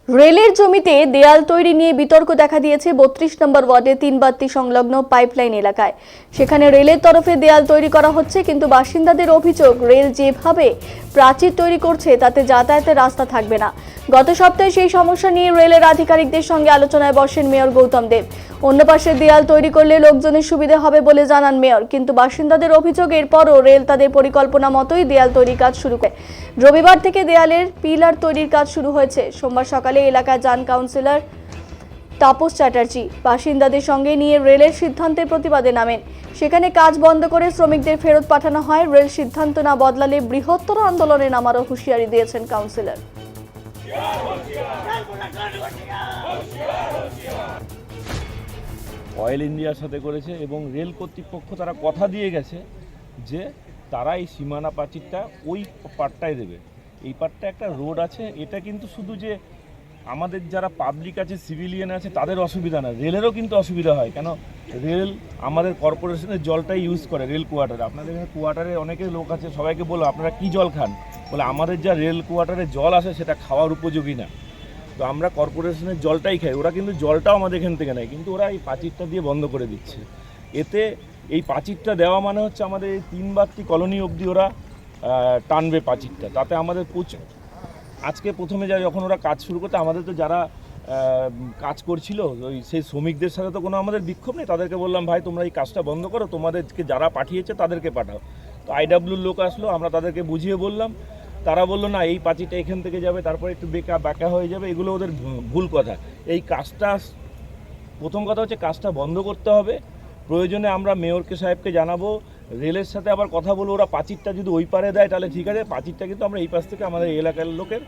রেলের জমিতে দেয়াল তৈরি নিয়ে বিতর্ক দেখা দিয়েছে ৩২ নম্বর ওয়ার্ডে তিনবাত্তি সংলগ্ন পাইপলাইন এলাকায়। সেখানে রেলের তরফে দেয়াল তৈরি করা হচ্ছে, কিন্তু বাসিন্দাদের অভিযোগ রেল যেভাবে প্রাচীর তৈরি করছে তাতে যাতায়াতের রাস্তা থাকবে না। গত সপ্তাহে সেই সমস্যা নিয়ে রেলের আধিকারিকদের সঙ্গে আলোচনায় বসেন মেয়র গৌতম দেব। অন্য পাশে দেয়াল তৈরি করলে লোকজনের সুবিধা হবে বলে জানান মেয়র, কিন্তু বাসিন্দাদের অভিযোগ এরপরও রেল তাদের পরিকল্পনা মতোই দেয়াল তৈরির কাজ শুরু করে। রবিবার থেকে দেয়ালের পিলার তৈরির কাজ শুরু হয়েছে। সোমবার সকালে এলাকায় যান কাউন্সিলর তাপস চ্যাটার্জি। বাসিন্দাদের সঙ্গে নিয়ে রেলের সিদ্ধান্তের প্রতিবাদে নামেন। সেখানে কাজ বন্ধ করে শ্রমিকদের ফেরত পাঠানো হয়। রেল সিদ্ধান্ত না বদলালে বৃহত্তর আন্দোলনে নামারও হুঁশিয়ারি দিয়েছেন কাউন্সিলর। অয়েল ইন্ডিয়ার সাথে করেছে এবং রেল কর্তৃপক্ষ তারা কথা দিয়ে গেছে যে তারা এই সীমানা প্রাচীরটা ওই পাটটায় দেবে। এই পাটটা একটা রোড আছে, এটা কিন্তু শুধু যে আমাদের যারা পাবলিক আছে, সিভিলিয়ান আছে, তাদের অসুবিধা না, রেলেরও কিন্তু অসুবিধা হয়। কেন, রেল আমাদের কর্পোরেশনের জলটাই ইউজ করে রেল কোয়ার্টারে। আপনাদের এখানে কোয়ার্টারে অনেকে লোক আছে, সবাইকে বলো আপনারা কি জল খান, বলে আমাদের যা রেল কোয়ার্টারে জল আসে সেটা খাওয়ার উপযোগী না, তো আমরা কর্পোরেশনের জলটাই খাই। ওরা কিন্তু জলটাও আমাদের এখান থেকে নেয়, কিন্তু ওরা এই প্রাচীরটা দিয়ে বন্ধ করে দিচ্ছে। এতে এই প্রাচীরটা দেওয়া মানে হচ্ছে আমাদের এই তিনবাত্তি কলোনি অবধি ওরা টানবে প্রাচীরটা, তাতে আমাদের আজকে প্রথমে যখন ওরা কাজ শুরু করতে, আমাদের তো যারা কাজ করছিল সেই শ্রমিকদের সাথে তো কোনো আমাদের বিক্ষোভ নেই। তাদেরকে বললাম, ভাই তোমরা এই কাজটা বন্ধ করো, তোমাদেরকে যারা পাঠিয়েছে তাদেরকে পাঠাও। তো আইডাব্লিউর লোক আসলো, আমরা তাদেরকে বুঝিয়ে বললাম, তারা বললো না এই প্রাচীরটা এখান থেকে যাবে, তারপরে একটু বাঁকা হয়ে যাবে, এগুলো ওদের ভুল কথা। এই কাজটা, প্রথম কথা হচ্ছে কাজটা বন্ধ করতে হবে। প্রয়োজনে আমরা মেয়রকে সাহেবকে জানাবো, রেলের সাথে আবার কথা বলবো, ওরা প্রাচীরটা যদি ওই পারে দেয় তাহলে ঠিক আছে, প্রাচীরটা কিন্তু আমরা এই পাশ থেকে আমাদের এলাকার লোকের